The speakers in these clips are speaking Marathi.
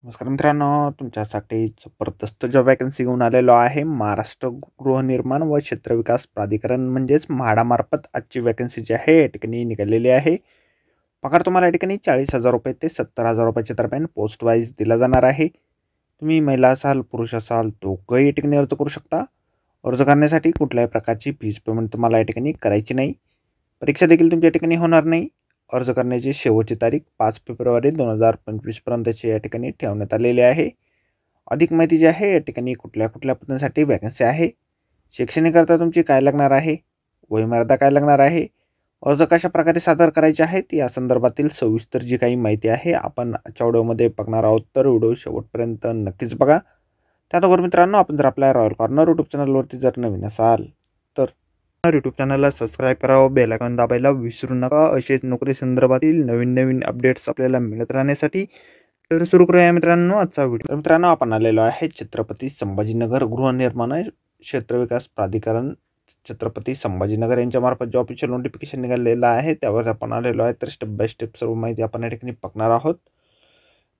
नमस्कार मित्रांनो, तुमच्यासाठी जबरदस्त जॉब वॅकन्सी घेऊन आलेलो आहे. महाराष्ट्र गृहनिर्माण व क्षेत्र विकास प्राधिकरण म्हणजेच म्हाडामार्फत आजची वॅकन्सी जी आहे या ठिकाणी निघालेली आहे. पगार तुम्हाला या ठिकाणी 40,000 रुपये ते 70,000 रुपयाच्या दरम्यान पोस्ट वाईज दिला जाणार आहे. तुम्ही महिला असाल, पुरुष असाल, दोघंही या ठिकाणी अर्ज करू शकता. अर्ज करण्यासाठी कुठल्याही प्रकारची फीस पेमेंट तुम्हाला या ठिकाणी करायची नाही. परीक्षा देखील तुमच्या ठिकाणी होणार नाही. अर्ज करण्याची शेवटची तारीख 5 फेब्रुवारी 2025 पर्यंतची या ठिकाणी ठेवण्यात आलेली आहे. अधिक माहिती जी आहे या ठिकाणी कुठल्या पदांसाठी वॅकन्सी आहे, शैक्षणिककरता तुमची काय लागणार आहे, वयोमर्यादा काय लागणार आहे, अर्ज कशा प्रकारे सादर करायचे आहेत या संदर्भातील सविस्तर जी काही माहिती आहे आपण आजच्या व्हिडिओमध्ये बघणार आहोत. तर व्हिडिओ शेवटपर्यंत नक्कीच बघा. त्याचबरोबर मित्रांनो, आपण जर आपल्या रॉयल कॉर्नर यूट्यूब चॅनलवरती जर नवीन असाल तर यूट्यूब चॅनलला सबस्क्राईब करावं, बेल आयकॉन दाबायला विसरू नका. असेच नोकरी संदर्भातील नवीन अपडेट्स आपल्याला मिळत राहण्यासाठी. तर सुरू करूया मित्रांनो आजचा व्हिडिओ. मित्रांनो, आपण आलेलो आहे छत्रपती संभाजीनगर गृहनिर्माण क्षेत्र विकास प्राधिकरण छत्रपती संभाजीनगर यांच्यामार्फत जो ऑफिशियल नोटिफिकेशन निघालेलं आहे त्यावर आपण आलेलो आहे. तर स्टेप बाय स्टेप सर्व माहिती आपण या ठिकाणी बघणार आहोत.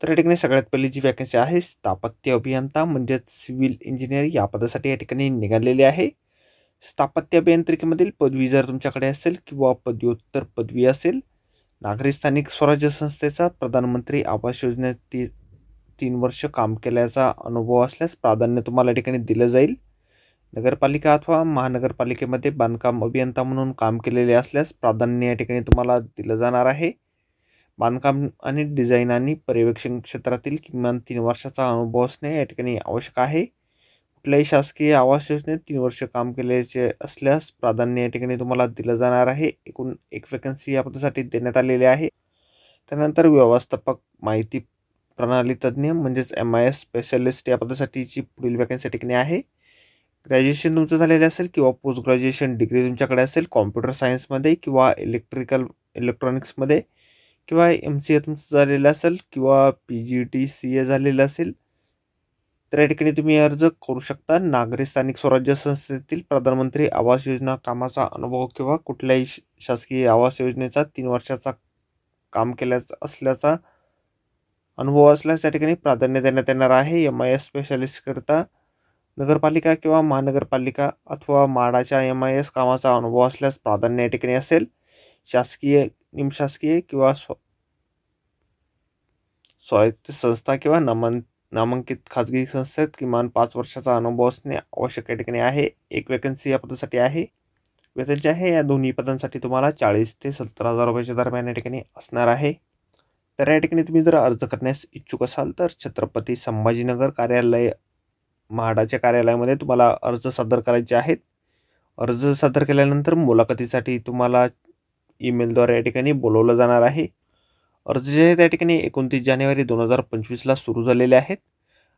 तर या ठिकाणी सगळ्यात पहिली जी वॅकन्सी आहे स्थापत्य अभियंता म्हणजेच सिव्हिल इंजिनियर या पदासाठी या ठिकाणी निघालेली आहे. स्थापत्य अभियांत्रिकीमधील पदवी जर तुमच्याकडे असेल किंवा पदव्युत्तर पदवी असेल, नागरी स्थानिक स्वराज्य संस्थेचा प्रधानमंत्री आवास योजनेत 3 वर्ष काम केल्याचा अनुभव असल्यास प्राधान्य तुम्हाला या ठिकाणी दिलं जाईल. नगरपालिका अथवा महानगरपालिकेमध्ये बांधकाम अभियंता म्हणून काम केलेले असल्यास प्राधान्य या ठिकाणी तुम्हाला दिलं जाणार आहे. बांधकाम आणि डिझाईन आणि पर्यवेक्षण क्षेत्रातील किमान 3 वर्षाचा अनुभव असणे या ठिकाणी आवश्यक आहे. कुठल्याही शासकीय आवास योजनेत 3 वर्ष काम केल्याचे असल्यास प्राधान्य या ठिकाणी तुम्हाला दिलं जाणार आहे. एकूण एक वॅकन्सी या पदासाठी देण्यात आलेली आहे. त्यानंतर व्यवस्थापक माहिती प्रणाली तज्ज्ञ म्हणजेच MIS स्पेशलिस्ट या पदासाठीची पुढील वॅकन्सी या ठिकाणी आहे. ग्रॅज्युएशन तुमचं झालेलं असेल किंवा पोस्ट ग्रॅज्युएशन डिग्री तुमच्याकडे असेल कॉम्प्युटर सायन्समध्ये किंवा इलेक्ट्रॉनिक्समध्ये किंवा MCA तुमचं झालेलं असेल किंवा PGDCA झालेलं असेल तर या ठिकाणी तुम्ही अर्ज करू शकता. नागरी स्थानिक स्वराज्य संस्थेतील प्रधानमंत्री आवास योजना कामाचा अनुभव किंवा कुठल्याही शासकीय आवास योजनेचा 3 वर्षाचा काम केल्याचा असल्याचा अनुभव असल्यास या ठिकाणी प्राधान्य देण्यात येणार आहे. MIS स्पेशलिस्ट करता नगरपालिका किंवा महानगरपालिका अथवा म्हाडाच्या MIS कामाचा अनुभव असल्यास प्राधान्य या ठिकाणी असेल. शासकीय, निमशासकीय किंवा स्वायत्त संस्था किंवा नामांकित खाजगी संस्थेत किमान 5 वर्षाचा अनुभव असणे आवश्यक या ठिकाणी आहे. एक वॅकन्सी या पदासाठी आहे. वेतन जे आहे या दोन्ही पदांसाठी तुम्हाला 40 ते 70,000 रुपयाच्या दरम्यान या ठिकाणी असणार आहे. तर या ठिकाणी तुम्ही जर अर्ज करण्यास इच्छुक असाल तर छत्रपती संभाजीनगर कार्यालय म्हाडाच्या कार्यालयामध्ये तुम्हाला अर्ज सादर करायचे आहेत. अर्ज सादर केल्यानंतर मुलाखतीसाठी तुम्हाला ईमेलद्वारे या ठिकाणी बोलवलं जाणार आहे. अर्ज जे आहे त्या ठिकाणी 29 जानेवारी 2025ला सुरू झालेले आहेत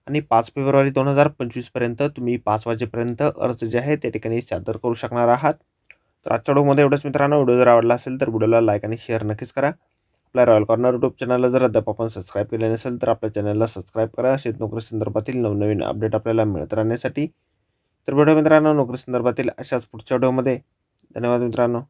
आणि 5 फेब्रुवारी 2025 पर्यंत तुम्ही 5 वाजेपर्यंत अर्ज जे आहे त्या ठिकाणी सादर करू शकणार आहात. तर आजच्या व्हिडिओमध्ये एवढंच मित्रांनो. व्हिडिओ जर आवडला असेल तर व्हिडिओला लाईक आणि शेअर नक्कीच करा. आपल्या रॉयल कॉर्नर यूट्यूब चॅनलला जर अद्याप आपण सबस्क्राईब केले नसेल तर आपल्या चॅनलला सबस्क्राईब करा. असेच नोकरी संदर्भातील नवनवीन अपडेट आपल्याला मिळत राहण्यासाठी. तर व्हिडिओ मित्रांनो नोकरी संदर्भातील अशाच पुढच्या व्हिडिओमध्ये. धन्यवाद मित्रांनो.